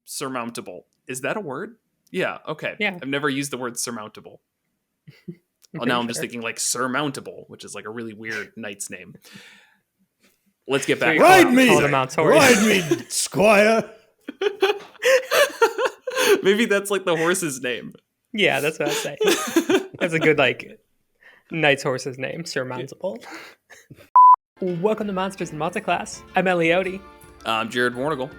surmountable. Is that a word? Yeah, okay. Yeah. I've never used the word surmountable. Now I'm just thinking like surmountable, which is like a really weird knight's name. Let's get back. Ride me, squire. Maybe that's like the horse's name. Yeah, that's what I was saying. That's a good like knight's horse's name, surmountable. Welcome to Monsters in Multiclass. I'm Ellie. I'm Jared Warnagle.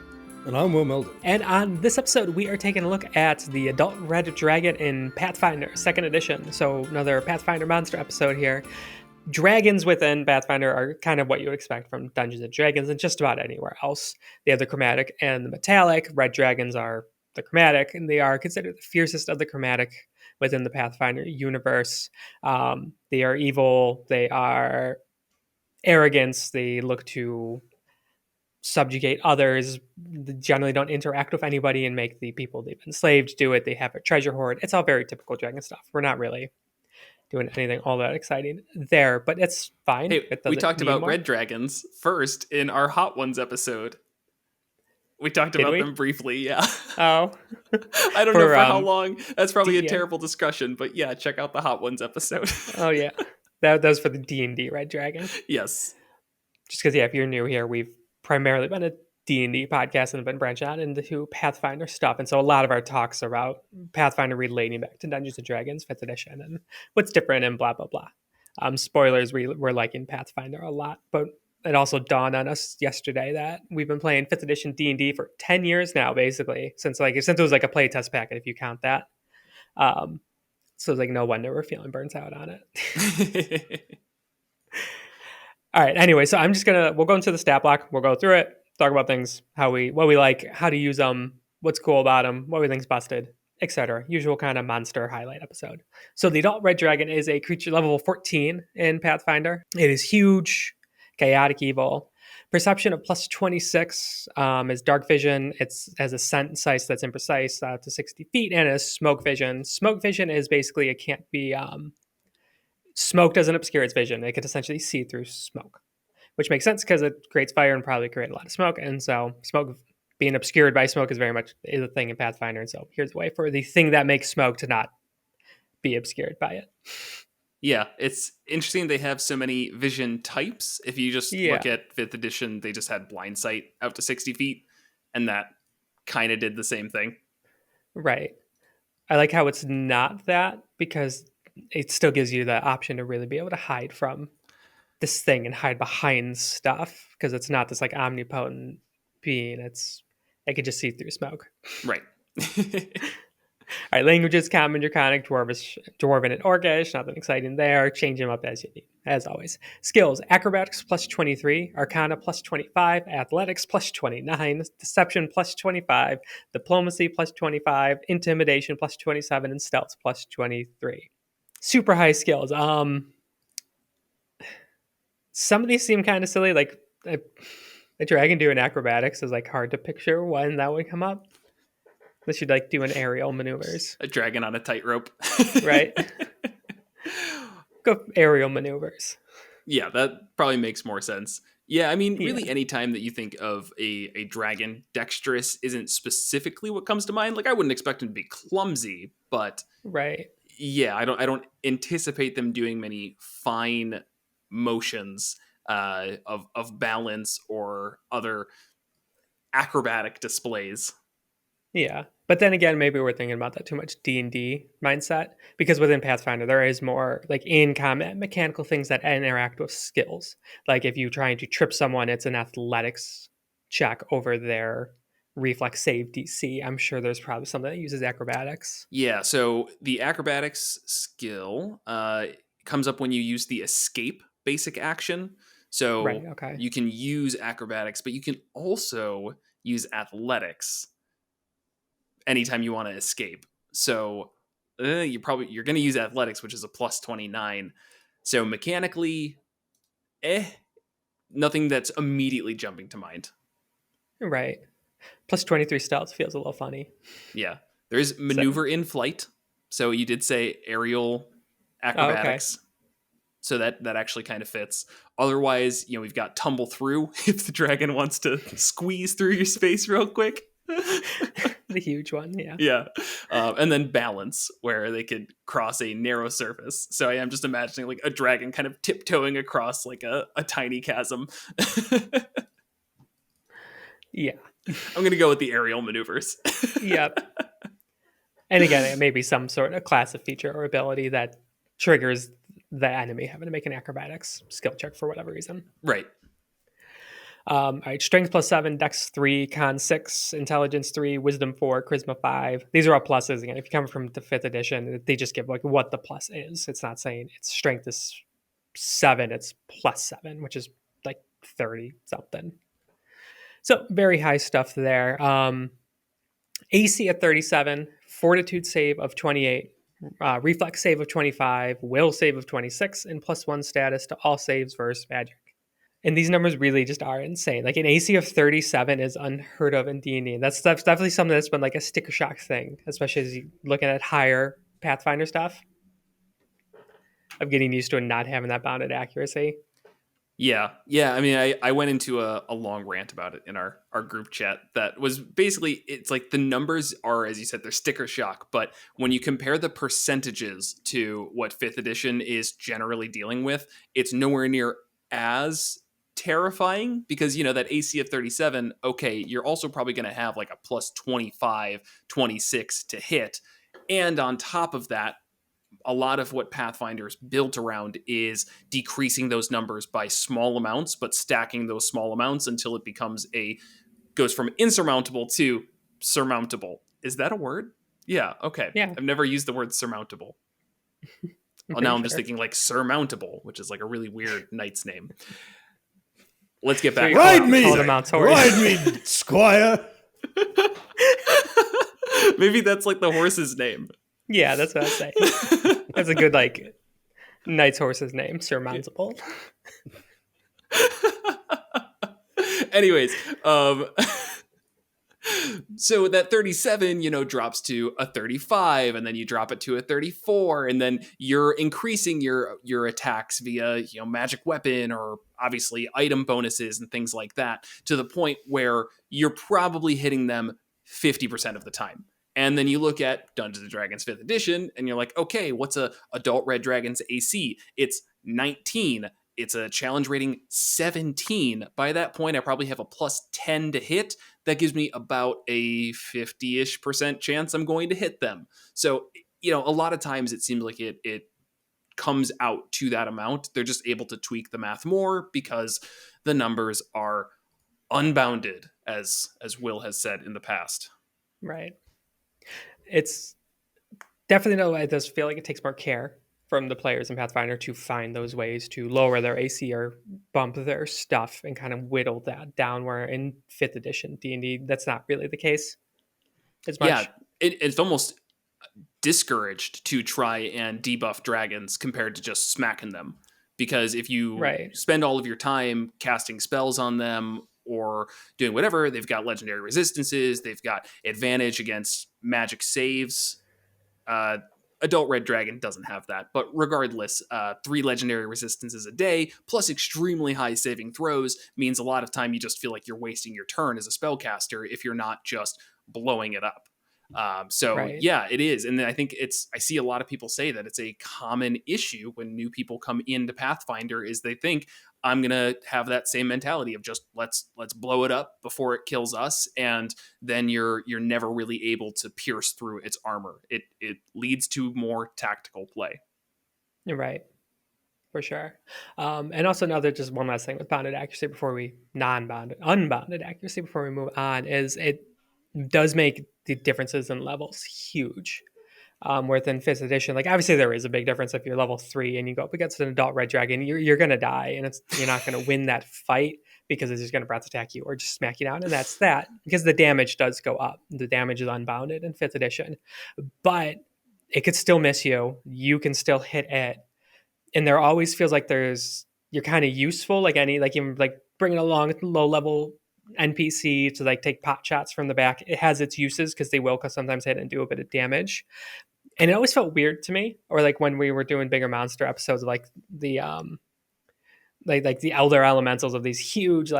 And I'm Will Melden. And on this episode, we are taking a look at the Adult Red Dragon in Pathfinder, 2nd edition. So another Pathfinder monster episode here. Dragons within Pathfinder are kind of what you would expect from Dungeons & Dragons and just about anywhere else. They have the chromatic and the metallic. Red dragons are the chromatic, and they are considered the fiercest of the chromatic within the Pathfinder universe. They are evil. They are arrogance. They look to subjugate others. They generally don't interact with anybody and make the people they've enslaved do it. They have a treasure hoard. It's all very typical dragon stuff. We're not really doing anything all that exciting there, but it's fine. Hey, we talked about more. red dragons first in our Hot Ones episode. We talked about them briefly, yeah. Oh. I don't know for how long. That's probably a terrible discussion, but yeah, check out the Hot Ones episode. Oh, yeah. That was for the D&D Red Dragon. Yes. Just because, yeah, if you're new here, we've primarily been a D&D podcast and have been branching out into Pathfinder stuff. And so a lot of our talks are about Pathfinder relating back to Dungeons & Dragons 5th edition and what's different and blah, blah, blah. Spoilers, we're liking Pathfinder a lot, but it also dawned on us yesterday that we've been playing 5th edition D&D for 10 years now, basically, since it was like a playtest packet, if you count that. So it's like no wonder we're feeling burnt out on it. All right. Anyway, so we'll go into the stat block. We'll go through it, talk about things, what we like, how to use them, what's cool about them, what we think's busted, etc. Usual kind of monster highlight episode. So the Adult Red Dragon is a creature level 14 in Pathfinder. It is huge, chaotic evil. Perception of plus 26 is dark vision. It has a scent size that's imprecise to 60 feet, and it has smoke vision. Smoke vision is basically it can't be... smoke doesn't obscure its vision. It could essentially see through smoke, which makes sense because it creates fire and probably create a lot of smoke. And so smoke being obscured by smoke is a thing in Pathfinder. And so here's a way for the thing that makes smoke to not be obscured by it. Yeah, it's interesting they have so many vision types. If you just look at 5th edition, they just had blind sight out to 60 feet, and that kind of did the same thing. Right. I like how it's not that because it still gives you the option to really be able to hide from this thing and hide behind stuff because it's not this like omnipotent being. It could just see through smoke. Right. All right, languages: Common, Draconic, Dwarven, and Orcish. Nothing exciting there. Change them up as you need, as always. Skills: Acrobatics plus 23, Arcana plus 25, Athletics plus 29, Deception plus 25, Diplomacy plus 25, Intimidation plus 27, and Stealth plus 23. Super high skills. Some of these seem kind of silly. Like a dragon doing acrobatics is like hard to picture when that would come up. Unless you'd like doing aerial maneuvers. A dragon on a tightrope. Right. Go aerial maneuvers. Yeah, that probably makes more sense. Yeah, I mean, really any time that you think of a dragon, dexterous isn't specifically what comes to mind. Like, I wouldn't expect him to be clumsy, but... Right. Yeah, I don't anticipate them doing many fine motions of balance or other acrobatic displays. Yeah, but then again, maybe we're thinking about that too much D&D mindset because within Pathfinder there is more like in combat mechanical things that interact with skills. Like if you're trying to trip someone, it's an athletics check over their reflex save DC. I'm sure there's probably something that uses acrobatics. Yeah, so the acrobatics skill comes up when you use the escape basic action. So you can use acrobatics, but you can also use athletics anytime you want to escape. So you're going to use athletics, which is a plus 29. So mechanically, nothing that's immediately jumping to mind. Right. Plus 23 stealth feels a little funny. Yeah. There's maneuver in flight. So you did say aerial acrobatics. So that actually kind of fits. Otherwise, we've got tumble through if the dragon wants to squeeze through your space real quick. The huge one, yeah. Yeah. And then balance, where they could cross a narrow surface. So I am just imagining like a dragon kind of tiptoeing across like a tiny chasm. Yeah. I'm going to go with the aerial maneuvers. Yep. And again, it may be some sort of class of feature or ability that triggers the enemy having to make an acrobatics skill check for whatever reason. Right. All right, strength +7, dex 3, con 6, intelligence 3, wisdom 4, charisma 5. These are all pluses. Again, if you come from the 5th edition, they just give like what the plus is. It's not saying its strength is 7, it's +7, which is like 30 something. So very high stuff there. AC at 37, fortitude save of 28, reflex save of 25, will save of 26, and +1 status to all saves versus magic. And these numbers really just are insane. Like an AC of 37 is unheard of in D&D. And that's definitely something that's been like a sticker shock thing, especially as you looking at higher Pathfinder stuff of getting used to and not having that bounded accuracy. Yeah. I mean, I went into a long rant about it in our group chat that was basically, it's like the numbers are, as you said, they're sticker shock. But when you compare the percentages to what 5th edition is generally dealing with, it's nowhere near as terrifying because, that AC of 37, okay, you're also probably going to have like a plus 25, 26 to hit. And on top of that, a lot of what Pathfinder's built around is decreasing those numbers by small amounts, but stacking those small amounts until it goes from insurmountable to surmountable. Is that a word? Yeah. Okay. Yeah. I've never used the word surmountable. Now I'm just thinking like surmountable, which is like a really weird knight's name. Let's get back. Ride me, squire. Maybe that's like the horse's name. Yeah, that's what I was saying. That's a good like knight's horse's name, surmountable. Anyways, so that 37, drops to a 35, and then you drop it to a 34, and then you're increasing your attacks via, magic weapon or obviously item bonuses and things like that to the point where you're probably hitting them 50% of the time. And then you look at Dungeons & Dragons 5th edition and you're like, okay, what's a adult red dragon's AC? It's 19. It's a challenge rating 17. By that point, I probably have a plus 10 to hit. That gives me about a 50-ish% chance I'm going to hit them. So, a lot of times it seems like it comes out to that amount. They're just able to tweak the math more because the numbers are unbounded, as Will has said in the past. Right. It's definitely it does feel like it takes more care from the players in Pathfinder to find those ways to lower their AC or bump their stuff and kind of whittle that down, where in 5th edition D&D that's not really the case as much. Yeah, it's almost discouraged to try and debuff dragons compared to just smacking them, because if you spend all of your time casting spells on them or doing whatever, they've got legendary resistances, they've got advantage against magic saves. Adult red dragon doesn't have that, but regardless, 3 legendary resistances a day plus extremely high saving throws means a lot of time you just feel like you're wasting your turn as a spellcaster if you're not just blowing it up. Yeah, it is. And then I think I see a lot of people say that it's a common issue when new people come into Pathfinder is they think I'm going to have that same mentality of just let's blow it up before it kills us. And then you're never really able to pierce through its armor. It leads to more tactical play. You're right. For sure. And also just one last thing with bounded accuracy before we unbounded accuracy before we move on is it does make the differences in levels huge. Within 5th edition, like obviously there is a big difference if you're level 3 and you go up against an adult red dragon, you're gonna die, and you're not gonna win that fight because it's just gonna breath attack you or just smack you down, and that's that. Because the damage does go up. The damage is unbounded in 5th edition, but it could still miss you. You can still hit it, and there always feels like you're kind of useful, like even bringing along low level NPC to take pot shots from the back. It has its uses because they will sometimes hit and do a bit of damage. And it always felt weird to me, or when we were doing bigger monster episodes of the the elder elementals of these huge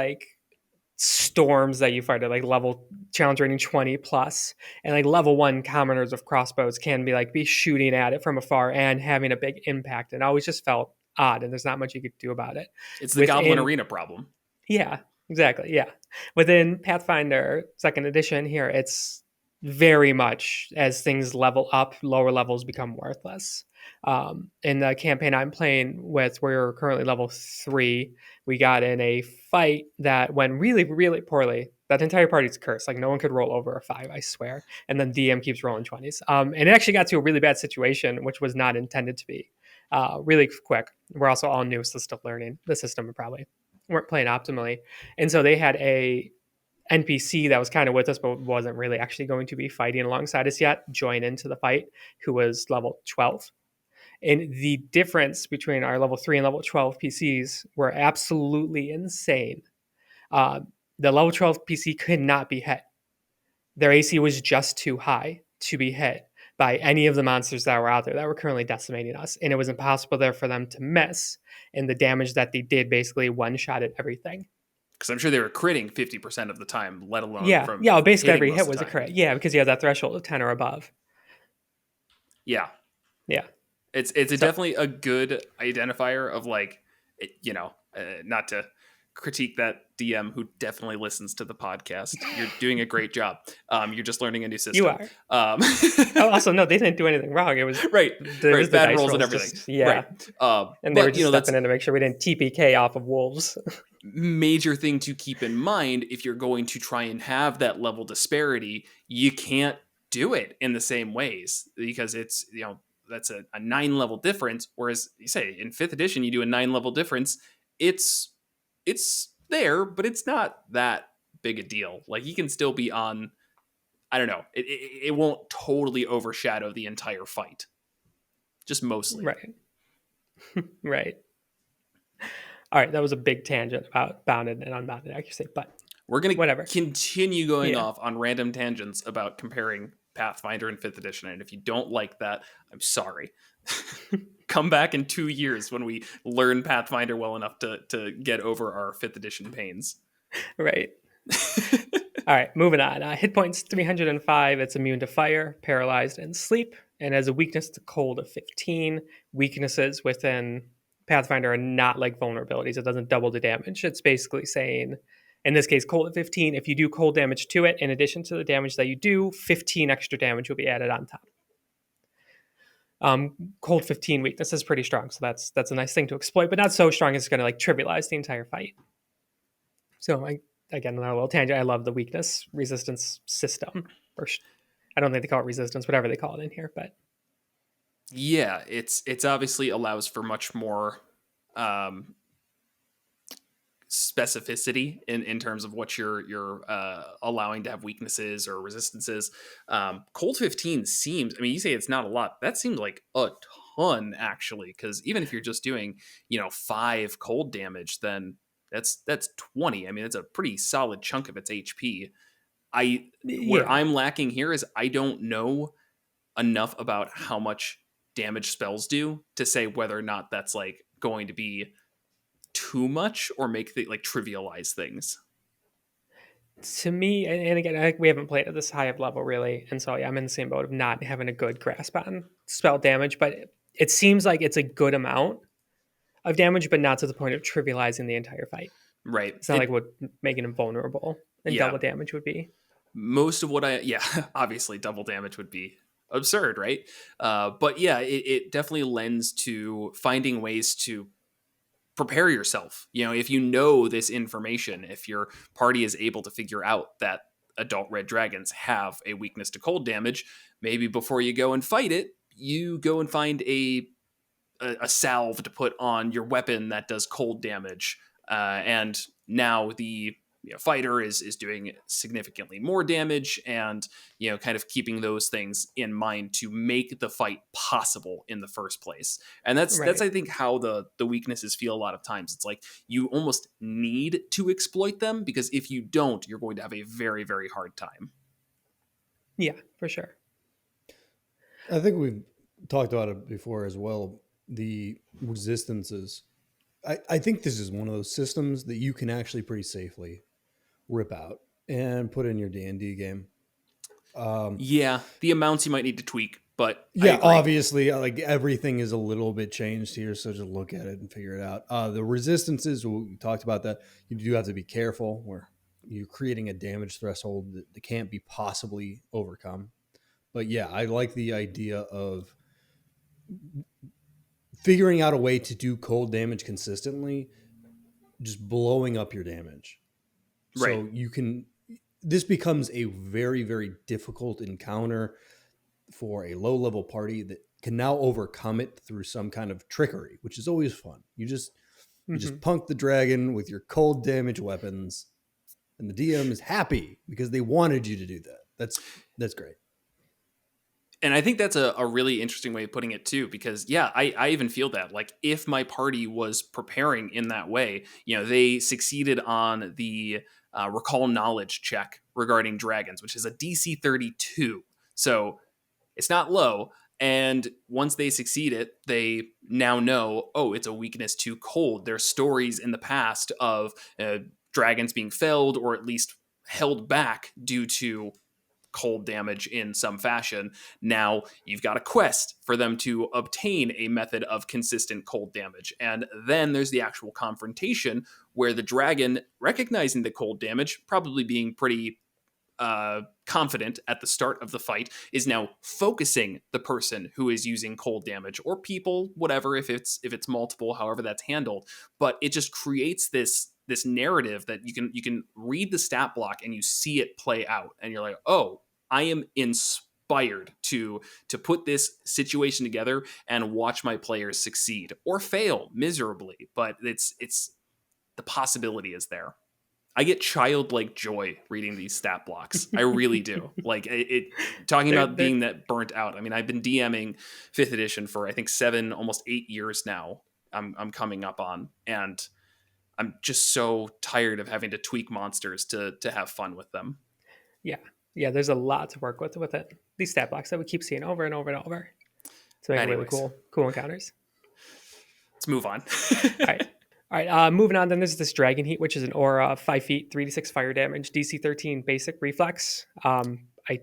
storms that you fight at like level challenge rating 20 plus, and like level 1 commoners of crossbows can be shooting at it from afar and having a big impact, and I always just felt odd, and there's not much you could do about it. It's the Goblin Within Arena problem. Yeah, exactly. Yeah. Within Pathfinder second edition here, it's very much as things level up, lower levels become worthless. In the campaign I'm playing with, we're currently level 3. We got in a fight that went really, really poorly. That entire party's cursed. Like, no one could roll over a 5, I swear. And then DM keeps rolling 20s. And it actually got to a really bad situation, which was not intended to be. Really quick. We're also all new, so still learning the system probably weren't playing optimally. And so they had a NPC that was kind of with us, but wasn't really actually going to be fighting alongside us yet, join into the fight, who was level 12. And the difference between our level 3 and level 12 PCs were absolutely insane. The level 12 PC could not be hit. Their AC was just too high to be hit by any of the monsters that were out there that were currently decimating us. And it was impossible there for them to miss. And the damage that they did basically one-shotted everything. Because I'm sure they were critting 50% of the time, let alone Yeah. from Yeah. Basically every hitting hit most was of a the time. crit. Yeah. Because you have that threshold of 10 or above. Yeah. Yeah. It's definitely a good identifier of like, not to critique that DM who definitely listens to the podcast. You're doing a great job. You're just learning a new system. You are. Also, no, they didn't do anything wrong. It was right. It was the bad dice rolls and rolls everything. just, yeah. Right. And they were just stepping in to make sure we didn't TPK off of wolves. Major thing to keep in mind if you're going to try and have that level disparity, you can't do it in the same ways because it's, that's a 9 level difference. Whereas you say in 5th edition, you do a 9 level difference. It's there, but it's not that big a deal. Like you can still be on, I don't know. It won't totally overshadow the entire fight. Just mostly. Right. Right. All right. That was a big tangent about bounded and unbounded accuracy, but we're going to continue going off on random tangents about comparing Pathfinder and 5th edition. And if you don't like that, I'm sorry. Come back in 2 years when we learn Pathfinder well enough to get over our 5th edition pains. Right. All right, moving on. Hit points 305. It's immune to fire, paralyzed, and sleep, and has a weakness to cold of 15. Weaknesses within Pathfinder are not like vulnerabilities. It doesn't double the damage. It's basically saying, in this case, cold at 15. If you do cold damage to it, in addition to the damage that you do, 15 extra damage will be added on top. Cold 15 weakness is pretty strong, so that's a nice thing to exploit, but not so strong it's going to like trivialize the entire fight. So again, another little tangent. I love the weakness resistance system. Or I don't think they call it resistance, whatever they call it in here, but yeah, it's obviously allows for much more specificity in terms of what you're allowing to have weaknesses or resistances. Cold 15 seems, I mean, you say it's not a lot. That seems like a ton actually, because even if you're just doing 5 cold damage, then that's 20. I mean, it's a pretty solid chunk of its HP. Where I'm lacking here is I don't know enough about how much damage spells do to say whether or not that's like going to be too much or make the like trivialize things. To me, and again, we haven't played at this high of level really, and so yeah, I'm in the same boat of not having a good grasp on spell damage, but it seems like it's a good amount of damage, but not to the point of trivializing the entire fight. Right. It's not like what making him vulnerable and double damage would be. Most of what obviously double damage would be absurd, right? But yeah, it definitely lends to finding ways to prepare yourself. If you know this information, if your party is able to figure out that adult red dragons have a weakness to cold damage, maybe before you go and fight it, you go and find a salve to put on your weapon that does cold damage, and now the fighter is doing significantly more damage, and kind of keeping those things in mind to make the fight possible in the first place. And that's I think how the weaknesses feel a lot of times. It's like you almost need to exploit them, because if you don't, you're going to have a very, very hard time. Yeah, for sure. I think we've talked about it before as well. The resistances. I think this is one of those systems that you can actually pretty safely rip out and put in your D&D game. Yeah, the amounts you might need to tweak, but yeah, obviously, like everything is a little bit changed here, so just look at it and figure it out. The resistances, we talked about that. You do have to be careful where you're creating a damage threshold that can't be possibly overcome. But yeah, I like the idea of figuring out a way to do cold damage consistently, just blowing up your damage. Right. So you can, this becomes a very, very difficult encounter for a low level party that can now overcome it through some kind of trickery, which is always fun. You just punk the dragon with your cold damage weapons, and the DM is happy because they wanted you to do that. That's great. And I think that's a really interesting way of putting it too, because yeah, I even feel that like if my party was preparing in that way, they succeeded on the recall knowledge check regarding dragons, which is a DC 32. So it's not low. And once they succeed it, they now know, oh, it's a weakness to cold. There's stories in the past of dragons being felled or at least held back due to cold damage in some fashion. Now you've got a quest for them to obtain a method of consistent cold damage. And then there's the actual confrontation where the dragon, recognizing the cold damage, probably being pretty confident at the start of the fight, is now focusing the person who is using cold damage, or people, whatever, if it's multiple, however that's handled. But it just creates this narrative that you can read the stat block and you see it play out, and you're like, oh, I am inspired to put this situation together and watch my players succeed or fail miserably. But it's the possibility is there. I get childlike joy reading these stat blocks. I really do. Like it talking about being that burnt out. I mean, I've been DMing 5th edition for I think 7, almost 8 years now. I'm coming up on, and I'm just so tired of having to tweak monsters to have fun with them. Yeah, there's a lot to work with it. These stat blocks that we keep seeing over and over and over. To make really cool encounters. Let's move on. All right, moving on, then there's this Dragon Heat, which is an aura, 5 feet, 3d6 fire damage, DC 13 basic reflex. I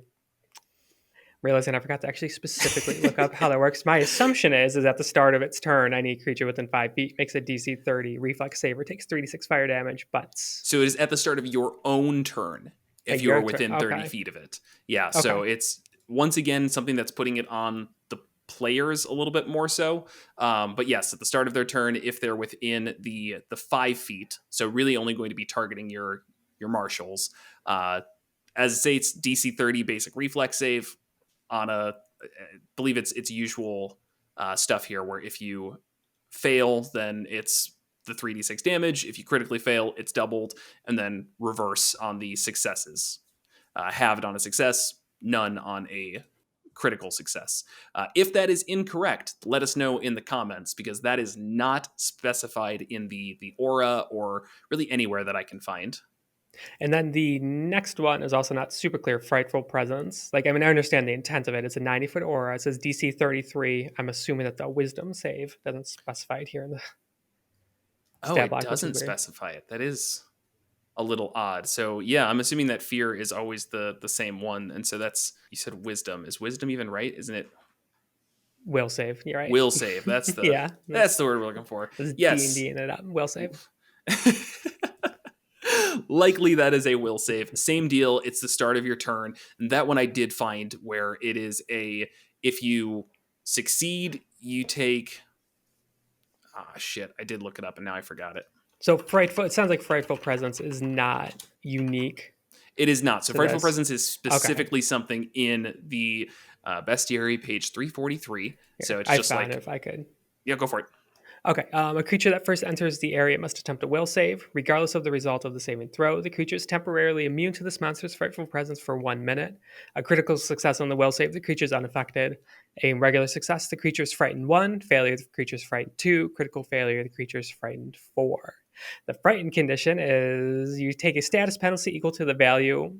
realizing I forgot to actually specifically look up how that works. My assumption is at the start of its turn, any creature within 5 feet makes a DC 30 reflex save or takes 3d6 fire damage, but... So it is at the start of your own turn, if you are within 30 feet of it. Yeah, okay. So it's, once again, something that's putting it on the players a little bit more so, but yes, at the start of their turn, if they're within the 5 feet, so really only going to be targeting your marshals, as it states, DC 30 basic reflex save on I believe it's usual stuff here, where if you fail, then it's the 3d6 damage. If you critically fail, it's doubled, and then reverse on the successes. Halved on a success, none on a critical success. If that is incorrect, let us know in the comments, because that is not specified in the aura or really anywhere that I can find. And then the next one is also not super clear. Frightful Presence. Like, I mean, I understand the intent of it. It's a 90-foot aura. It says DC 33. I'm assuming that the wisdom save doesn't specify it here in the stat block. It doesn't specify it. That is a little odd. So yeah, I'm assuming that fear is always the same one. And so that's, you said wisdom. Is wisdom even right? Isn't it? Will save. You're right. Will save. That's the that's the word we're looking for. Yes. D&D in it up. Will save. Likely that is a will save. Same deal. It's the start of your turn. And that one I did find, where it is if you succeed, you take... shit. I did look it up and now I forgot it. So Frightful, it sounds like Frightful Presence is not unique. It is not. So Frightful Presence is specifically something in the Bestiary, page 343. Here, so it's just like... if I could. Yeah, go for it. Okay, a creature that first enters the area must attempt a will save. Regardless of the result of the saving throw, the creature is temporarily immune to this monster's frightful presence for 1 minute. A critical success on the will save, the creature is unaffected. A regular success, the creature is frightened 1. Failure, the creature is frightened 2. Critical failure, the creature is frightened 4. The frightened condition is you take a status penalty equal to the value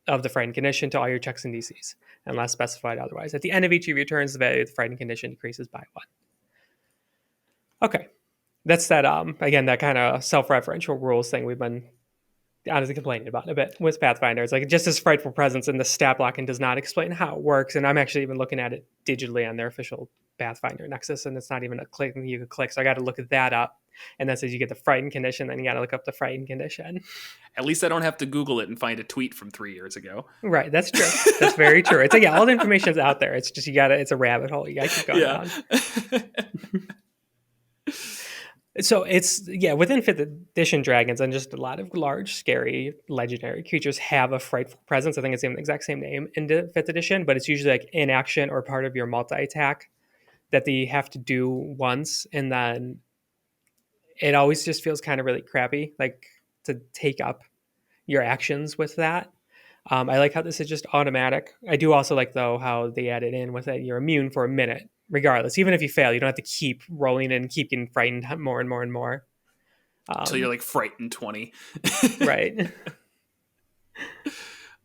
of the frightened condition to all your checks and DCs, unless specified otherwise. At the end of each of your turns, the value of the frightened condition decreases by 1. Okay, that's that. Again, that kind of self-referential rules thing we've been honestly complaining about a bit with Pathfinder. It's like just as frightful presence, and the stat blocking does not explain how it works. And I'm actually even looking at it digitally on their official Pathfinder Nexus, and it's not even a click you can click. So I got to look at that up. And that says you get the frightened condition, then you got to look up the frightened condition. At least I don't have to Google it and find a tweet from 3 years ago. Right, that's true. That's very true. It's like, yeah, all the information is out there. It's just it's a rabbit hole. You got to keep going down. So it's, within 5th edition dragons and just a lot of large, scary, legendary creatures have a frightful presence. I think it's the exact same name in the 5th edition, but it's usually like in action or part of your multi-attack that they have to do once, and then it always just feels kind of really crappy, like to take up your actions with that. I like how this is just automatic. I do also like, though, how they added in with it, you're immune for a minute, regardless. Even if you fail, you don't have to keep rolling and keep getting frightened more and more and more. Until you're like frightened 20. Right.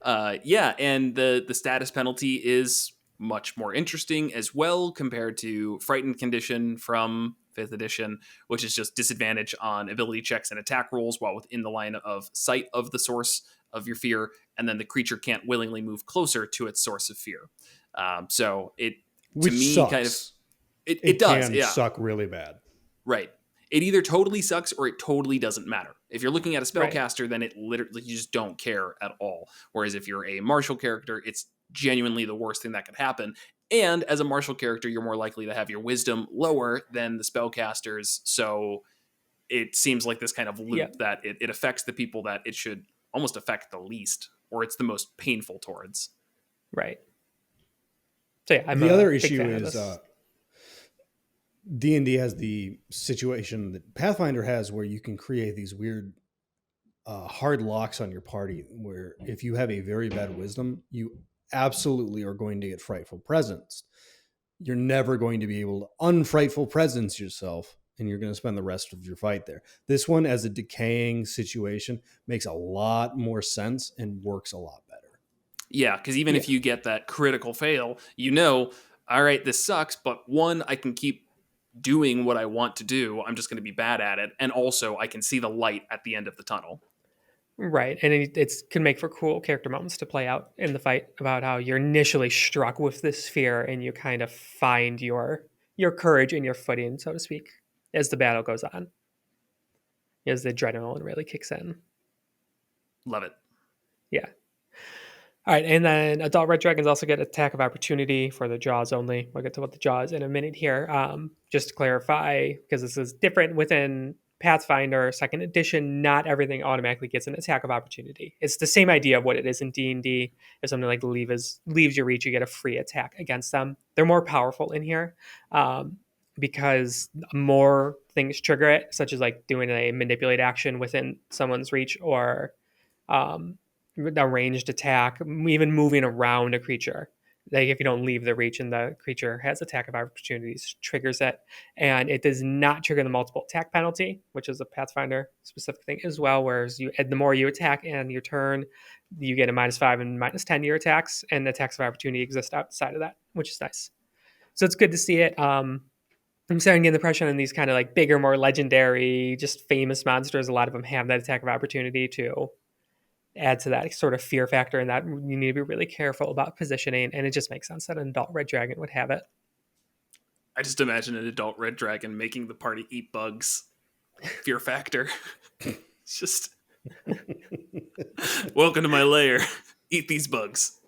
And the status penalty is much more interesting as well compared to frightened condition from 5th edition, which is just disadvantage on ability checks and attack rolls while within the line of sight of the source of your fear, and then the creature can't willingly move closer to its source of fear. So it, which to me, sucks. kind of it does suck really bad. Right. It either totally sucks or it totally doesn't matter. If you're looking at a spellcaster, then it literally, you just don't care at all. Whereas if you're a martial character, it's genuinely the worst thing that could happen. And as a martial character, you're more likely to have your wisdom lower than the spellcasters. So it seems like this kind of loop that it affects the people that it should almost affect the least, or it's the most painful towards. Right. So yeah, the other issue is D&D has the situation that Pathfinder has where you can create these weird hard locks on your party where if you have a very bad wisdom, you absolutely are going to get frightful presence. You're never going to be able to unfrightful presence yourself, and you're going to spend the rest of your fight there. This one, as a decaying situation, makes a lot more sense and works a lot better. Yeah, because even if you get that critical fail, all right, this sucks, but one, I can keep doing what I want to do. I'm just going to be bad at it. And also, I can see the light at the end of the tunnel. Right. And it can make for cool character moments to play out in the fight about how you're initially struck with this fear and you kind of find your courage and your footing, so to speak, as the battle goes on. As the adrenaline really kicks in. Love it. Yeah. All right, and then adult red dragons also get attack of opportunity for the jaws only. We'll get to what the jaws in a minute here. Just to clarify, because this is different within Pathfinder 2nd edition, not everything automatically gets an attack of opportunity. It's the same idea of what it is in D&D. If something like leaves your reach, you get a free attack against them. They're more powerful in here because more things trigger it, such as like doing a manipulate action within someone's reach or a ranged attack, even moving around a creature. Like if you don't leave the reach and the creature has attack of opportunities, triggers it. And it does not trigger the multiple attack penalty, which is a Pathfinder specific thing as well. Whereas the more you attack in your turn, you get a -5 and -10 to your attacks, and attacks of opportunity exist outside of that, which is nice. So it's good to see it. I'm starting to get the impression in these kind of like bigger, more legendary, just famous monsters, a lot of them have that attack of opportunity to add to that sort of fear factor, and that you need to be really careful about positioning, and it just makes sense that an adult red dragon would have it. I just imagine an adult red dragon making the party eat bugs. Fear factor. It's just welcome to my lair. Eat these bugs.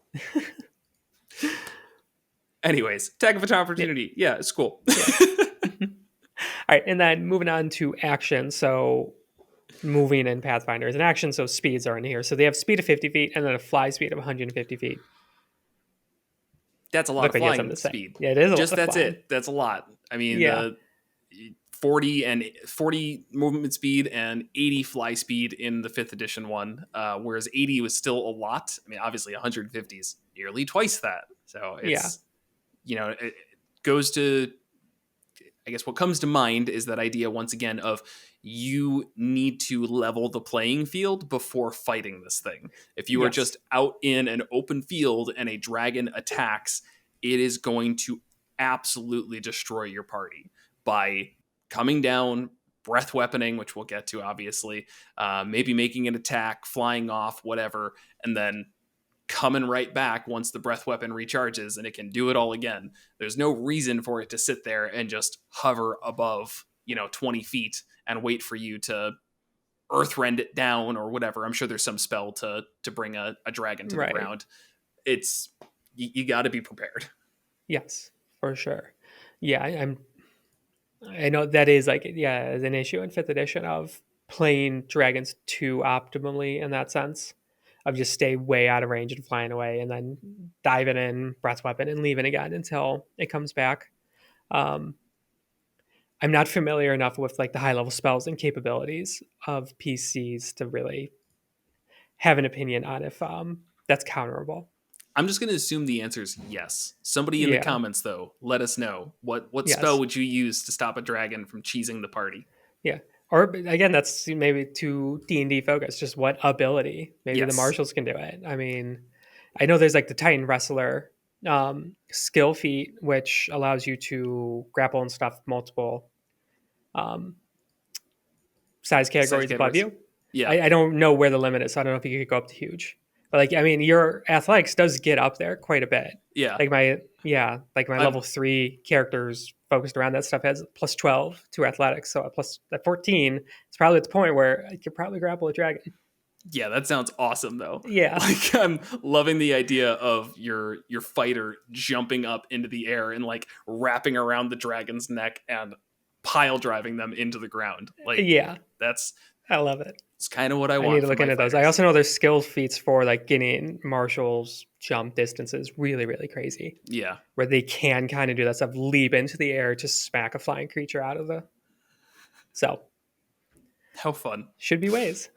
Anyways, attack of opportunity. Yeah, it's cool. Yeah. All right, and then moving on to action. So moving in Pathfinder is an action, so speeds are in here. So they have speed of 50 feet and then a fly speed of 150 feet. That's a lot of flying speed. Yeah, it is. Just that's flying. It. That's a lot. I mean, 40 movement speed and 80 fly speed in the 5th edition one, whereas 80 was still a lot. I mean, obviously 150 is nearly twice that. So it's, it goes to, I guess what comes to mind is that idea once again of you need to level the playing field before fighting this thing. If you are just out in an open field and a dragon attacks, it is going to absolutely destroy your party by coming down, breath weaponing, which we'll get to obviously, maybe making an attack, flying off, whatever, and then coming right back once the breath weapon recharges, and it can do it all again. There's no reason for it to sit there and just hover above 20 feet and wait for you to earthrend it down or whatever. I'm sure there's some spell to bring a dragon to the ground. It's you got to be prepared. Yes, for sure. Yeah, I know that is an issue in 5th edition of playing dragons too optimally in that sense of just stay way out of range and flying away and then diving in, breath weapon, and leaving again until it comes back. I'm not familiar enough with the high level spells and capabilities of PCs to really have an opinion on if that's counterable. I'm just going to assume the answer is yes. Somebody in the comments, though, let us know. What spell would you use to stop a dragon from cheesing the party? Yeah. Or, again, that's maybe too D&D focused. Just what ability? Maybe the marshals can do it. I mean, I know there's the Titan Wrestler skill feat, which allows you to grapple and stuff multiple size categories above you. Yeah. I don't know where the limit is, so I don't know if you could go up to huge. But your athletics does get up there quite a bit. Yeah. My level 3 characters focused around that stuff has plus 12 to athletics. So at 14, it's probably at the point where I could probably grapple a dragon. Yeah, that sounds awesome though. Yeah. I'm loving the idea of your fighter jumping up into the air and wrapping around the dragon's neck and pile driving them into the ground. I love it. It's kind of what I want. I need to look into those. I also know there's skill feats for getting marshals jump distances really, really crazy. Yeah. Where they can kind of do that stuff, leap into the air to smack a flying creature out of the. So. How fun. Should be ways.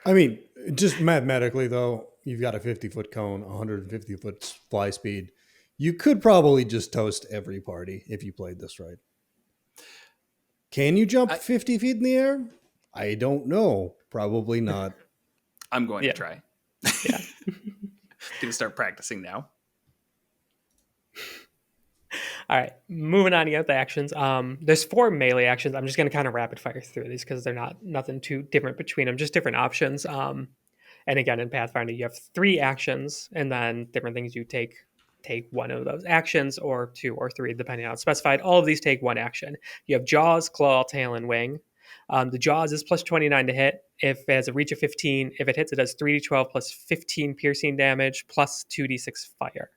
I mean, just mathematically though, you've got a 50-foot cone, 150-foot fly speed. You could probably just toast every party if you played this right. Can you jump 50 feet in the air? I don't know. Probably not. I'm going to try. Yeah. Gonna start practicing now. All right, moving on to the actions. There's 4 melee actions. I'm just going to kind of rapid fire through these because they're nothing too different between them, just different options. And again, in Pathfinder, you have 3 actions, and then different things you take one of those actions, or 2 or 3, depending on how it's specified. All of these take 1 action. You have Jaws, Claw, Tail, and Wing. The Jaws is plus 29 to hit. If it has a reach of 15, if it hits, it does 3d12 plus 15 piercing damage plus 2d6 fire.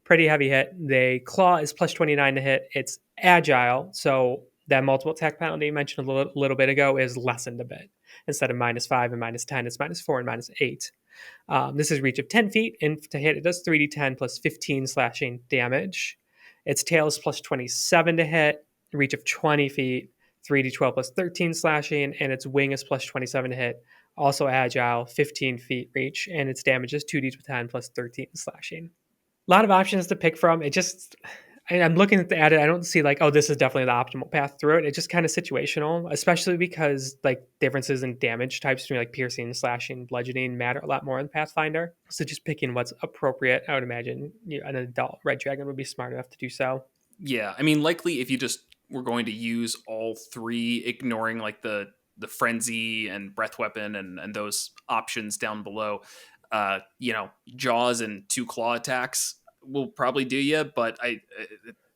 Pretty heavy hit. The Claw is plus 29 to hit. It's agile, so that multiple attack penalty you mentioned a little bit ago is lessened a bit. Instead of -5 and -10, it's -4 and -8. This is reach of 10 feet, and to hit, it does 3d10 plus 15 slashing damage. Its tail is plus 27 to hit, reach of 20 feet, 3d12 plus 13 slashing, and its wing is plus 27 to hit. Also agile, 15 feet reach, and its damage is 2d10 plus 13 slashing. A lot of options to pick from. I'm looking at it. I don't see this is definitely the optimal path through it. It's just kind of situational, especially because differences in damage types between piercing, slashing, bludgeoning matter a lot more in Pathfinder. So just picking what's appropriate, I would imagine an adult red dragon would be smart enough to do so. Yeah, I mean, likely if you just were going to use all 3, ignoring the frenzy and breath weapon and those options down below, Jaws and 2 claw attacks will probably do you, but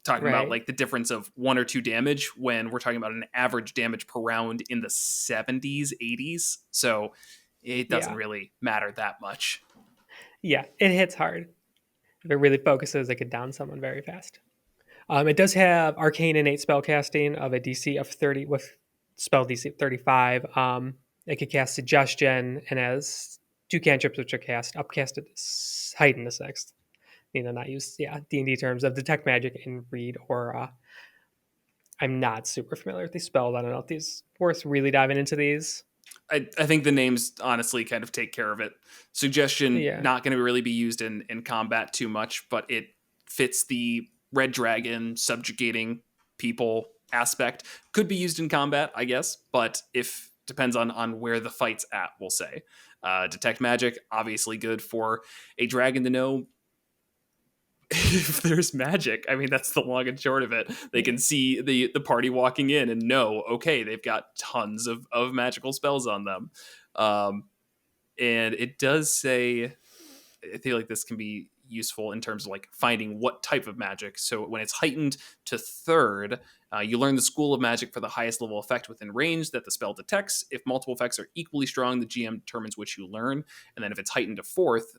talking about the difference of 1 or 2 damage when we're talking about an average damage per round in the 70s, 80s. So it doesn't really matter that much. Yeah, it hits hard. If it really focuses, it could down someone very fast. It does have arcane innate spellcasting of a DC of 30 with spell DC of 35. It could cast suggestion and has 2 cantrips which are upcast at height in the 6th. Not use D&D terms of detect magic and read, or I'm not super familiar with these spells. I don't know if these worth really diving into these. I think the names honestly kind of take care of it. Suggestion not going to really be used in combat too much, but it fits the red dragon subjugating people aspect. Could be used in combat, I guess, but if depends on where the fight's at, we'll say. Detect magic, obviously good for a dragon to know if there's magic, I mean, that's the long and short of it. They can see the party walking in and know, okay, they've got tons of magical spells on them. And it does say, I feel like this can be useful in terms of like finding what type of magic. So when it's heightened to third, you learn the school of magic for the highest level effect within range that the spell detects. If multiple effects are equally strong, the GM determines which you learn. And then if it's heightened to fourth,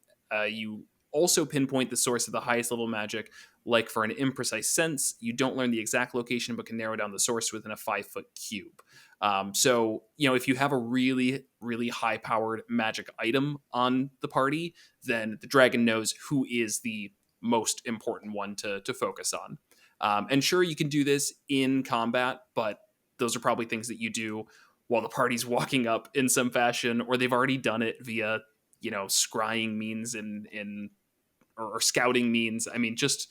you also pinpoint the source of the highest level magic. Like for an imprecise sense, you don't learn the exact location, but can narrow down the source within a 5-foot cube. So, if you have a really, really high powered magic item on the party, then the dragon knows who is the most important one to focus on. And sure, you can do this in combat, but those are probably things that you do while the party's walking up in some fashion, or they've already done it via, scrying means or scouting means. I mean, just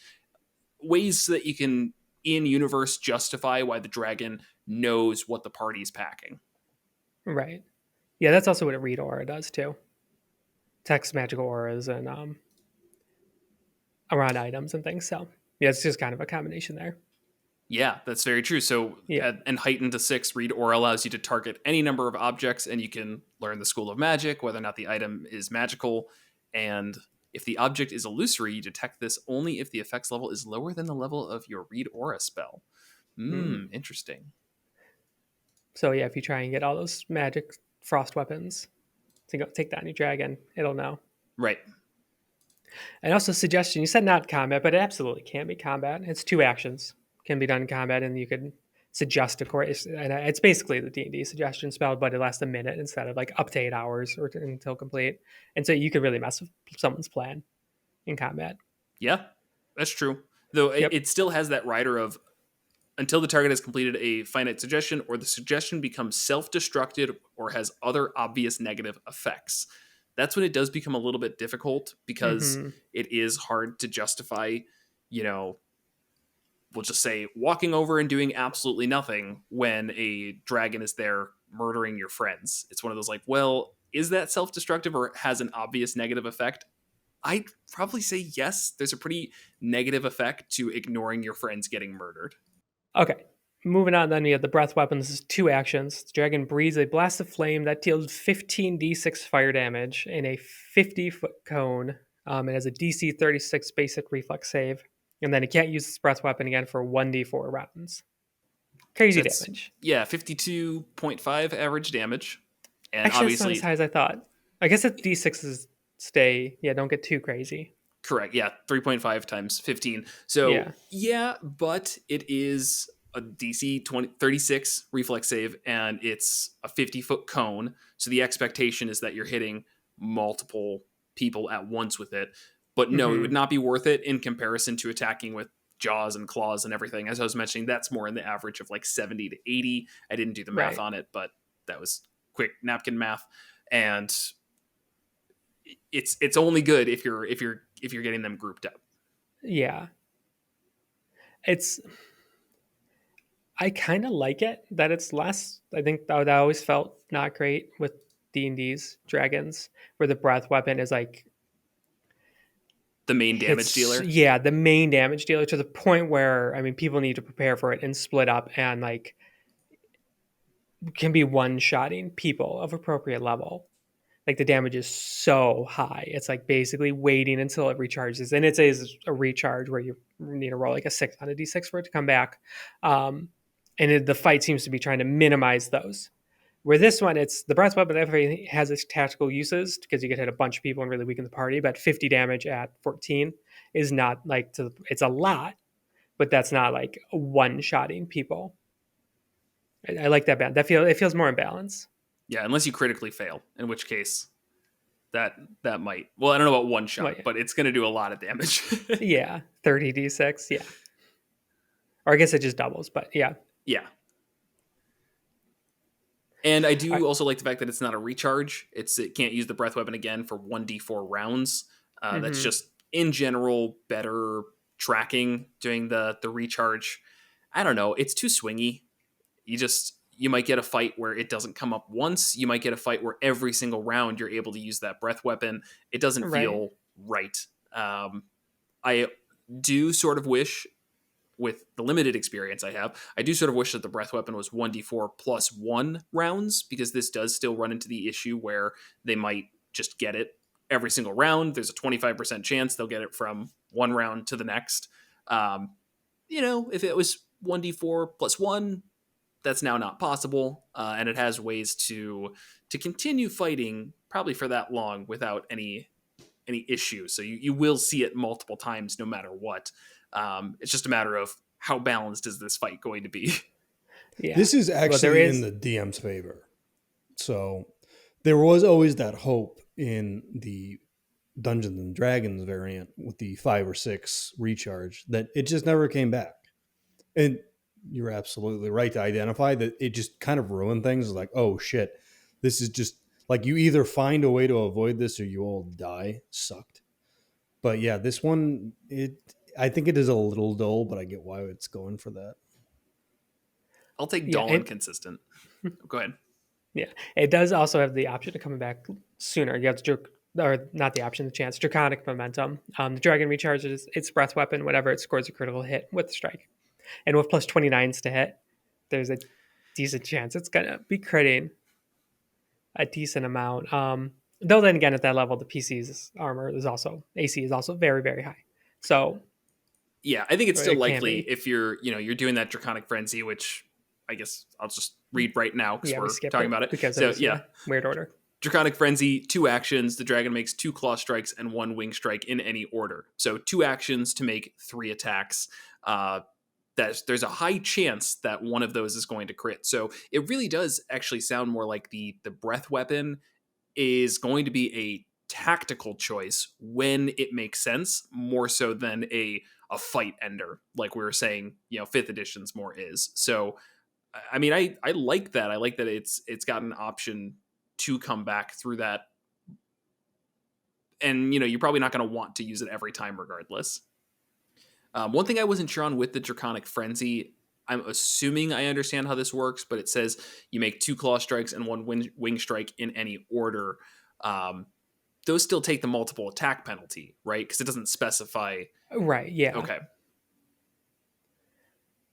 ways so that you can in universe justify why the dragon knows what the party's packing. Right. Yeah, that's also what a read aura does too. Text magical auras and around items and things. So yeah, it's just kind of a combination there. Yeah, that's very true. So, and heightened to 6, read aura allows you to target any number of objects, and you can learn the school of magic, whether or not the item is magical. And if the object is illusory, you detect this only if the effects level is lower than the level of your read aura spell. Interesting. So yeah, if you try and get all those magic frost weapons to go take down your dragon, it'll know. Right. And also suggestion, you said not combat, but it absolutely can be combat. It's 2 actions. Can be done in combat, and you could suggest a course. And it's basically the D&D suggestion spell, but it lasts a minute instead of like up to 8 hours or until complete. And so you could really mess with someone's plan in combat. Yeah, that's true. Though it still has that rider of until the target has completed a finite suggestion or the suggestion becomes self-destructed or has other obvious negative effects. That's when it does become a little bit difficult because it is hard to justify, we'll just say walking over and doing absolutely nothing when a dragon is there murdering your friends. It's one of those like, well, is that self-destructive or has an obvious negative effect? I'd probably say yes. There's a pretty negative effect to ignoring your friends getting murdered. Okay. Moving on, then we have the breath weapons. 2 actions. The dragon breathes a blast of flame that deals 15d6 fire damage in a 50-foot cone. It has a DC 36 basic reflex save. And then it can't use its breath weapon again for 1d4 rounds. Crazy damage. Yeah, 52.5 average damage. And actually, obviously, it's not as high as I thought. I guess if D6s stay, don't get too crazy. Correct. Yeah, 3.5 times 15. So, yeah, but it is a DC 36 reflex save, and it's a 50-foot cone. So the expectation is that you're hitting multiple people at once with it. But no, it would not be worth it in comparison to attacking with jaws and claws and everything. As I was mentioning, that's more in the average of like 70 to 80. I didn't do the math on it, but that was quick napkin math. And it's only good if you're getting them grouped up. Yeah. I kind of like it that it's less. I think that always felt not great with D&D's dragons, where the breath weapon is like the main damage dealer. Yeah, the main damage dealer, to the point where, I mean, people need to prepare for it and split up and like can be one-shotting people of appropriate level. Like the damage is so high. It's like basically waiting until it recharges. And it is a recharge where you need to roll like a 6 on a D6 for it to come back. And the fight seems to be trying to minimize those. Where this one, it's the breath weapon definitely has its tactical uses because you can hit a bunch of people and really weaken the party. But 50 damage at 14 is not like, it's a lot, but that's not like one-shotting people. I like that band. It feels more in balance. Yeah, unless you critically fail, in which case that might. Well, I don't know about one shot, but it's going to do a lot of damage. Yeah, 30 d6. Yeah, or I guess it just doubles, but yeah. Yeah. And I do also like the fact that it's not a recharge. It can't use the breath weapon again for 1d4 rounds. That's just in general better tracking doing the recharge. I don't know. It's too swingy. You might get a fight where it doesn't come up once. You might get a fight where every single round you're able to use that breath weapon. It doesn't feel right. do sort of wish, with the limited experience I have, I do sort of wish that the breath weapon was 1d4 plus 1 rounds, because this does still run into the issue where they might just get it every single round. There's a 25% chance they'll get it from one round to the next. If it was 1d4 plus 1, that's now not possible, and it has ways to continue fighting probably for that long without any issue. So you will see it multiple times no matter what. It's just a matter of how balanced is this fight going to be. Yeah. This is actually in the DM's favor. So there was always that hope in the Dungeons and Dragons variant with the 5 or 6 recharge that it just never came back. And you're absolutely right to identify that it just kind of ruined things. Like, oh shit, this is just like, you either find a way to avoid this or you all die. Sucked. But yeah, this one, I think it is a little dull, but I get why it's going for that. I'll take dull and consistent. Go ahead. Yeah, it does also have the option of coming back sooner. You have or not the option, the chance. Draconic Momentum. The dragon recharges its breath weapon whenever it scores a critical hit with strike. And with plus 29s to hit, there's a decent chance it's going to be critting a decent amount. Though then again, at that level, the PC's armor is also, AC is also very, very high. So yeah, I think it's still likely if you're doing that Draconic Frenzy, which I guess I'll just read right now because we're talking about it. Because so, weird order. Draconic Frenzy, 2 actions. The dragon makes 2 claw strikes and 1 wing strike in any order. So 2 actions to make 3 attacks. There's a high chance that one of those is going to crit. So it really does actually sound more like the breath weapon is going to be a tactical choice when it makes sense, more so than a fight ender, like we were saying, 5th edition's more is. So I mean, I like that. I like that it's got an option to come back through that. And, you're probably not going to want to use it every time regardless. One thing I wasn't sure on with the Draconic Frenzy, I'm assuming I understand how this works, but it says you make 2 claw strikes and 1 wing strike in any order. Those still take the multiple attack penalty, right? Because it doesn't specify. Right, yeah. Okay.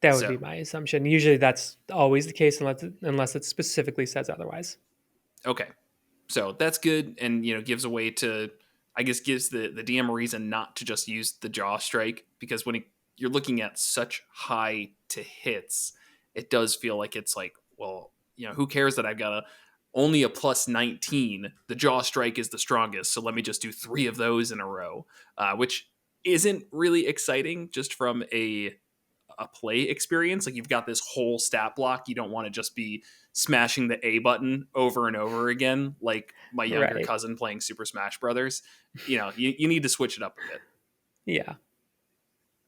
That would be my assumption. Usually that's always the case unless it specifically says otherwise. Okay. So that's good, and gives a way to, I guess, gives the DM a reason not to just use the jaw strike, because when you're looking at such high to hits, it does feel like it's like, well, who cares that I've got only a plus 19? The jaw strike is the strongest, so let me just do 3 of those in a row, which isn't really exciting just from a play experience. Like, you've got this whole stat block. You don't want to just be smashing the A button over and over again like my younger cousin playing Super Smash Brothers. You need to switch it up a bit. Yeah.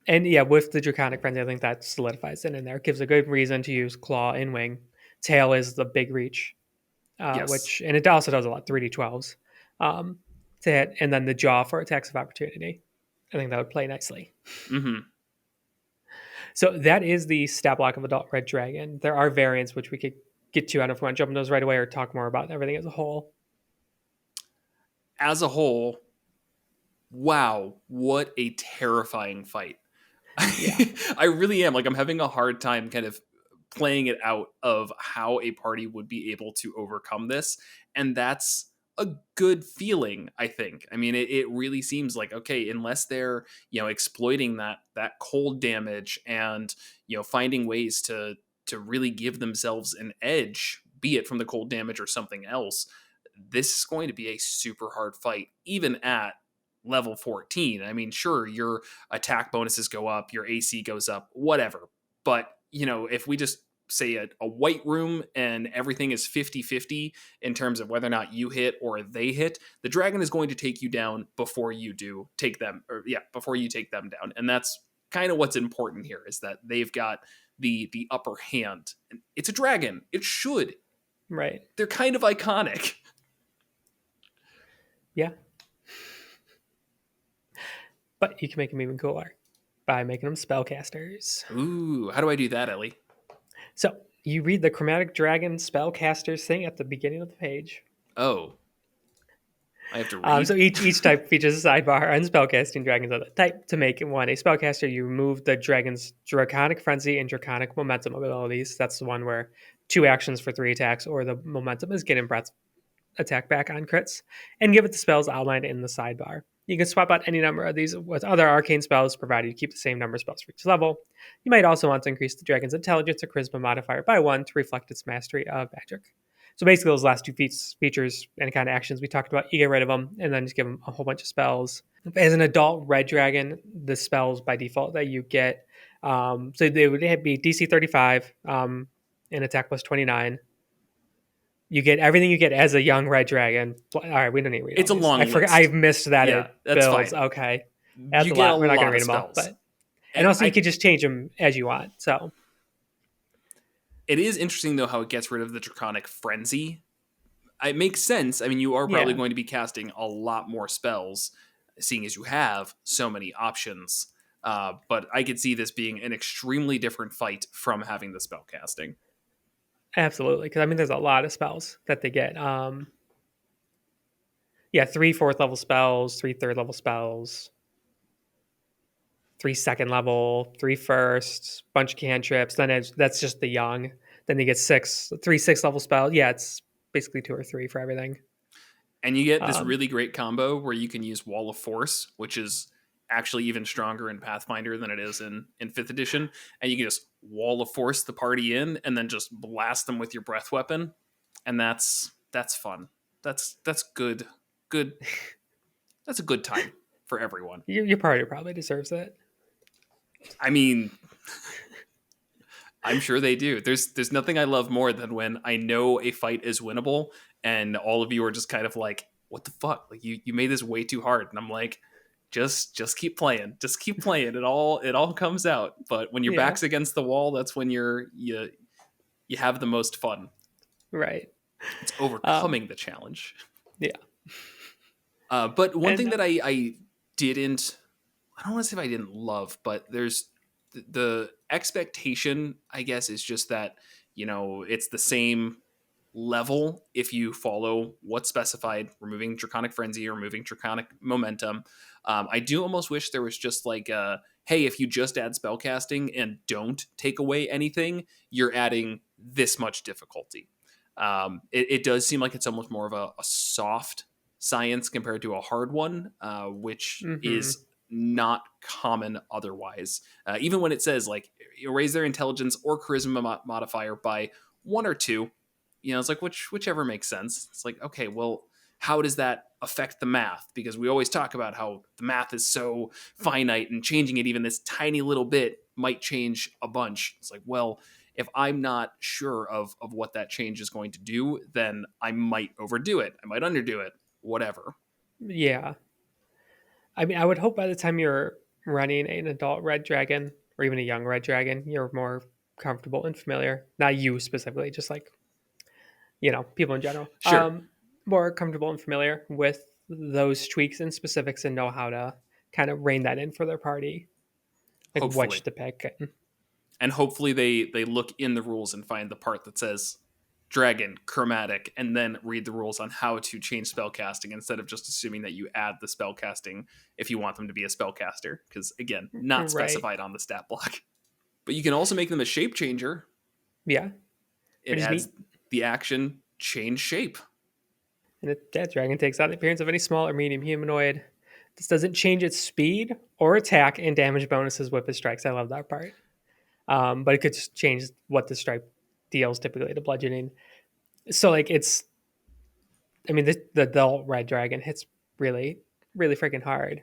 And yeah, with the Draconic Frenzy, I think that solidifies it in there. It gives a good reason to use Claw and Wing. Tail is the big reach, yes. And it also does a lot, 3d12s to hit, and then the Jaw for attacks of opportunity. I think that would play nicely. Mm-hmm. So that is the stat block of Adult Red Dragon. There are variants which we could get to. I don't know if we want to jump on those right away or talk more about everything as a whole. As a whole, wow, what a terrifying fight. Yeah. I really am. Like, I'm having a hard time kind of playing it out of how a party would be able to overcome this. And that's a good feeling, I think. I mean, it really seems like, okay, unless they're, exploiting that cold damage and, finding ways to really give themselves an edge, be it from the cold damage or something else, this is going to be a super hard fight, even at level 14. I mean, sure, your attack bonuses go up, your AC goes up, whatever. But, if we just say a white room and everything is 50-50 in terms of whether or not you hit or they hit, the dragon is going to take you down before you take them down. And that's kind of what's important here, is that they've got the upper hand. And it's a dragon. It should. Right. They're kind of iconic. Yeah. But you can make them even cooler by making them spellcasters. Ooh, how do I do that, Ellie? So you read the Chromatic Dragon spellcasters thing at the beginning of the page. Oh. I have to read. So each type features a sidebar on spellcasting dragons of the type. To make one a spellcaster, you remove the dragon's Draconic Frenzy and Draconic Momentum abilities. That's the one where 2 actions for 3 attacks, or the momentum is getting breath attack back on crits, and give it the spells outlined in the sidebar. You can swap out any number of these with other arcane spells, provided you keep the same number of spells for each level. You might also want to increase the dragon's intelligence or charisma modifier by 1 to reflect its mastery of magic. So basically, those last 2 features and kind of actions we talked about, you get rid of them and then just give them a whole bunch of spells. As an adult red dragon, the spells by default that you get, so they would be DC 35 and attack plus 29. You get everything you get as a young red dragon. All right, we don't need to read. It's a long list. I've missed that. Yeah, that's builds. fine. Okay, that's you a get lot. We're not going to read of them spells. all, and also you could just change them as you want. So it is interesting though how it gets rid of the Draconic Frenzy. It makes sense. I mean, you are probably going to be casting a lot more spells, seeing as you have so many options. But I could see this being an extremely different fight from having the spell casting. Absolutely, because I mean, there's a lot of spells that they get. 3 4th level spells, 3 3rd level spells, 3 2nd level, 3 first, bunch of cantrips. Then that's just the young. Then they get 3 6th level spells. Yeah, it's basically 2 or 3 for everything. And you get this really great combo where you can use Wall of Force, which is actually even stronger in Pathfinder than it is in 5th edition. And you can just Wall of Force the party in and then just blast them with your breath weapon. And that's fun. That's good. That's a good time for everyone. Your party probably deserves that. I mean, I'm sure they do. There's nothing I love more than when I know a fight is winnable and all of you are just kind of like, what the fuck? Like you made this way too hard. And I'm like, just keep playing. Just keep playing. It all comes out. But when your back's against the wall, that's when you have the most fun. Right. It's overcoming the challenge. Yeah. But one thing that I don't want to say if I didn't love, but there's the expectation, I guess, is just that, it's the same level if you follow what's specified, removing Draconic Frenzy or removing Draconic Momentum. I do almost wish there was just like hey, if you just add spellcasting and don't take away anything, you're adding this much difficulty. It does seem like it's almost more of a soft science compared to a hard one, which is not common otherwise. Even when it says like raise their intelligence or charisma modifier by 1 or 2, it's like whichever makes sense. It's like, okay, well, how does that affect the math? Because we always talk about how the math is so finite and changing it even this tiny little bit might change a bunch. It's like, well, if I'm not sure of what that change is going to do, then I might overdo it. I might underdo it, whatever. Yeah. I mean, I would hope by the time you're running an adult red dragon or even a young red dragon, you're more comfortable and familiar. Not you specifically, just like, people in general. Sure. More comfortable and familiar with those tweaks and specifics and know how to kind of rein that in for their party. Like hopefully. Which to pick. And hopefully they look in the rules and find the part that says dragon, chromatic, and then read the rules on how to change spellcasting instead of just assuming that you add the spellcasting if you want them to be a spellcaster. Because, again, not specified on the stat block. But you can also make them a shape changer. Yeah. It adds the action change shape. And that dragon takes on the appearance of any small or medium humanoid. This doesn't change its speed or attack and damage bonuses with its strikes. I love that part. But it could just change what the strike deals typically to bludgeoning. So like the adult red dragon hits really, really freaking hard.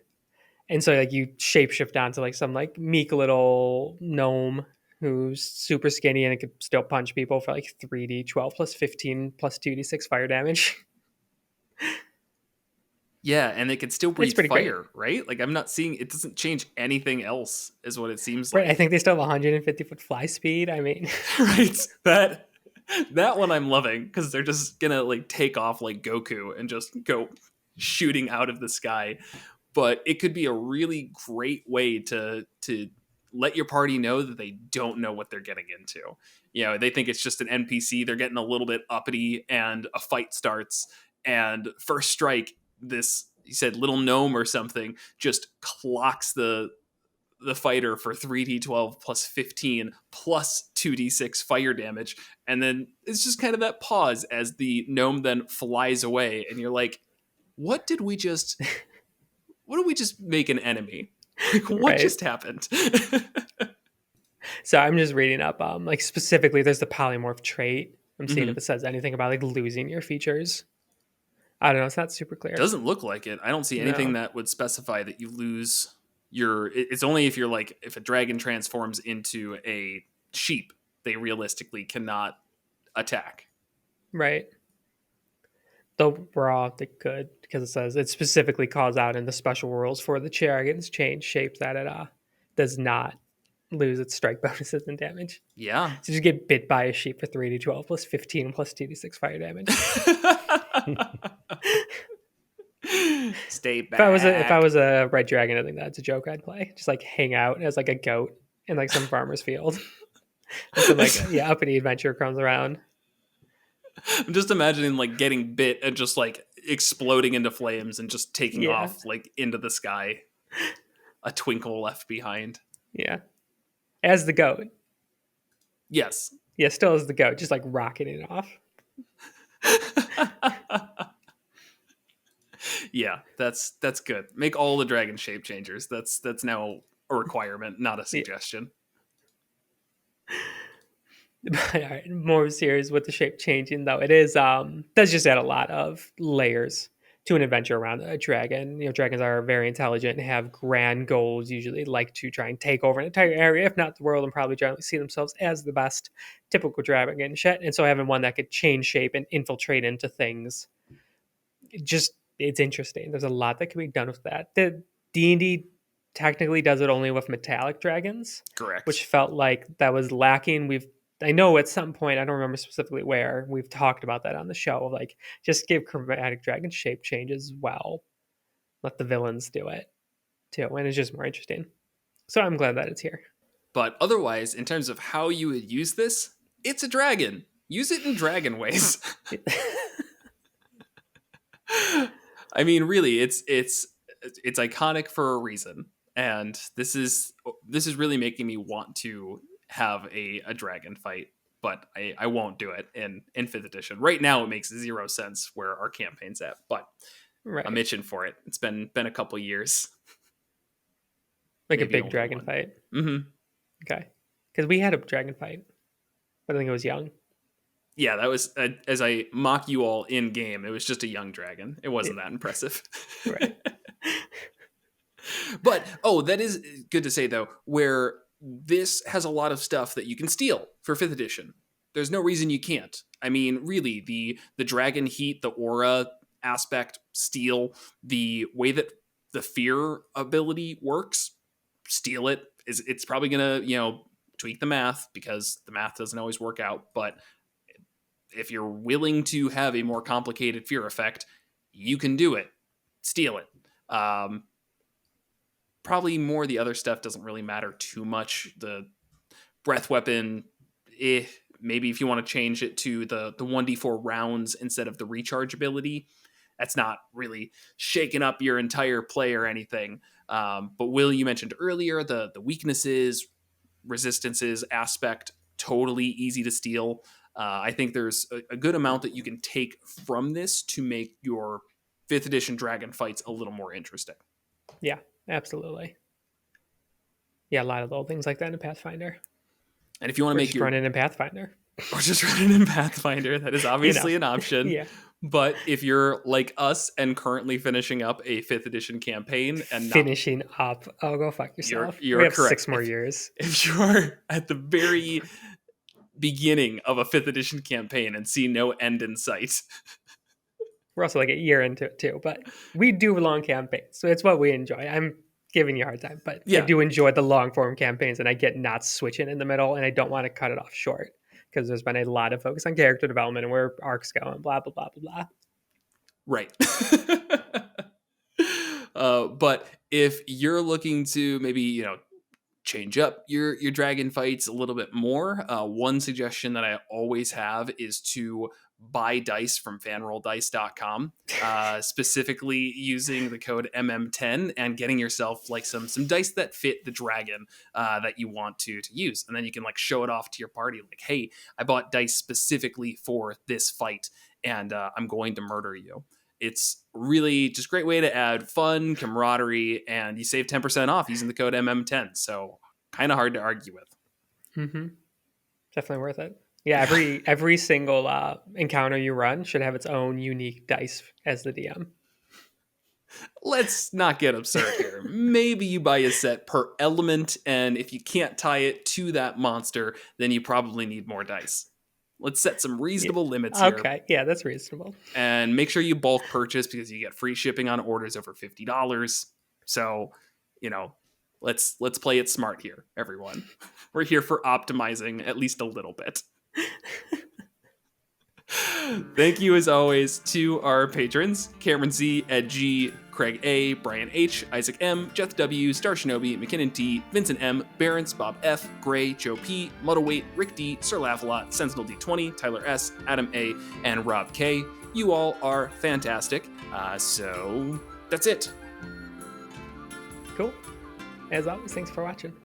And so like you shapeshift onto like some like meek little gnome who's super skinny and it could still punch people for like 3d12 plus 15 plus 2d6 fire damage. Yeah, and it could still breathe fire, great. Right? Like I'm not seeing it doesn't change anything else, is what it seems like. Right, I think they still have 150-foot fly speed. I mean, right? That one I'm loving because they're just gonna like take off like Goku and just go shooting out of the sky. But it could be a really great way to let your party know that they don't know what they're getting into. They think it's just an NPC. They're getting a little bit uppity, and a fight starts, and first strike this, he said little gnome or something, just clocks the fighter for 3d12 plus 15 plus 2d6 fire damage. And then it's just kind of that pause as the gnome then flies away. And you're like, what did we just make an enemy? Like, what just happened? So I'm just reading up, like specifically there's the polymorph trait. I'm seeing if it says anything about like losing your features. I don't know. It's not super clear. Doesn't look like it. I don't see anything that would specify that you lose it's only if you're like, if a dragon transforms into a sheep, they realistically cannot attack. Right. Though they could, because it says it specifically calls out in the special rules for the dragons change shape that it does not lose its strike bonuses and damage. Yeah. So just get bit by a sheep for 3d12 plus 15 plus 2d6 fire damage. Stay back. If I was a red dragon, I think that's a joke I'd play. Just like hang out as like a goat in like some farmer's field. And some like uppity adventure comes around. I'm just imagining like getting bit and just like exploding into flames and just taking off like into the sky. A twinkle left behind. Yeah. As the goat. Yes. Yeah, still as the goat, just like rocketing off. Yeah, that's good. Make all the dragon shape changers. That's now a requirement, not a suggestion. But all right, more serious with the shape changing though. It is does just add a lot of layers to an adventure around a dragon. You know, dragons are very intelligent and have grand goals, usually like to try and take over an entire area, if not the world, and probably generally see themselves as the best typical dragon shit. And so having one that could change shape and infiltrate into things, it's interesting. There's a lot that can be done with that. The D&D technically does it only with metallic dragons. Correct. Which felt like that was lacking. I know at some point, I don't remember specifically where, we've talked about that on the show, like just give chromatic dragon shape changes well. Let the villains do it too. And it's just more interesting. So I'm glad that it's here. But otherwise, in terms of how you would use this, it's a dragon. Use it in dragon ways. I mean, really, it's iconic for a reason. And this is really making me want to have a dragon fight, but I won't do it in 5th edition. Right now, it makes 0 sense where our campaign's at, but I'm itching for it. It's been a couple years. Like maybe a big dragon fight? Mm-hmm. Okay. Because we had a dragon fight, but I think it was young. Yeah, that was, as I mock you all in game, it was just a young dragon. It wasn't that impressive. Right. But, that is good to say, though, where this has a lot of stuff that you can steal for 5th edition. There's no reason you can't. I mean, really, the dragon heat, the aura aspect, steal, the way that the fear ability works, steal it. It's probably going to, tweak the math, because the math doesn't always work out. But if you're willing to have a more complicated fear effect, you can do it. Steal it. Probably more the other stuff doesn't really matter too much. The breath weapon, maybe if you want to change it to the 1d4 rounds instead of the recharge ability, that's not really shaking up your entire play or anything. But Will, you mentioned earlier the weaknesses, resistances aspect, totally easy to steal. I think there's a good amount that you can take from this to make your 5th edition dragon fights a little more interesting. Yeah, absolutely. Yeah, a lot of little things like that in Pathfinder. And if you want to make run it in Pathfinder. Or just run it in Pathfinder, that is obviously an option. Yeah. But if you're like us and currently finishing up a 5th edition campaign and oh, go fuck yourself. You're we have correct. 6 more years. If you're at the very beginning of a 5th edition campaign and see no end in sight. We're also like a year into it too, but we do long campaigns, so it's what we enjoy. I'm giving you a hard time, but I do enjoy the long form campaigns, and I get not switching in the middle, and I don't want to cut it off short because there's been a lot of focus on character development and where arcs go and blah blah blah blah blah. Right. But if you're looking to maybe change up your dragon fights a little bit more, one suggestion that I always have is to buy dice from fanrolldice.com, specifically using the code MM10 and getting yourself like some dice that fit the dragon that you want to use. And then you can like show it off to your party. Like, hey, I bought dice specifically for this fight and I'm going to murder you. It's really just a great way to add fun, camaraderie, and you save 10% off using the code MM10. So kind of hard to argue with. Mm-hmm. Definitely worth it. Yeah, every single encounter you run should have its own unique dice as the DM. Let's not get absurd here. Maybe you buy a set per element, and if you can't tie it to that monster, then you probably need more dice. Let's set some reasonable limits here. Okay, yeah, that's reasonable. And make sure you bulk purchase because you get free shipping on orders over $50. So, let's play it smart here, everyone. We're here for optimizing at least a little bit. Thank you, as always, to our patrons: Cameron Z, Ed G, Craig A, Brian H, Isaac M, Jeff W, Star Shinobi, McKinnon T, Vincent M, Barons, Bob F, Gray, Joe P, Muddleweight, Rick D, Sir Laugh-A-Lot, Sentinel D20, Tyler S, Adam A, and Rob K. You all are fantastic. So that's it. Cool. As always, thanks for watching.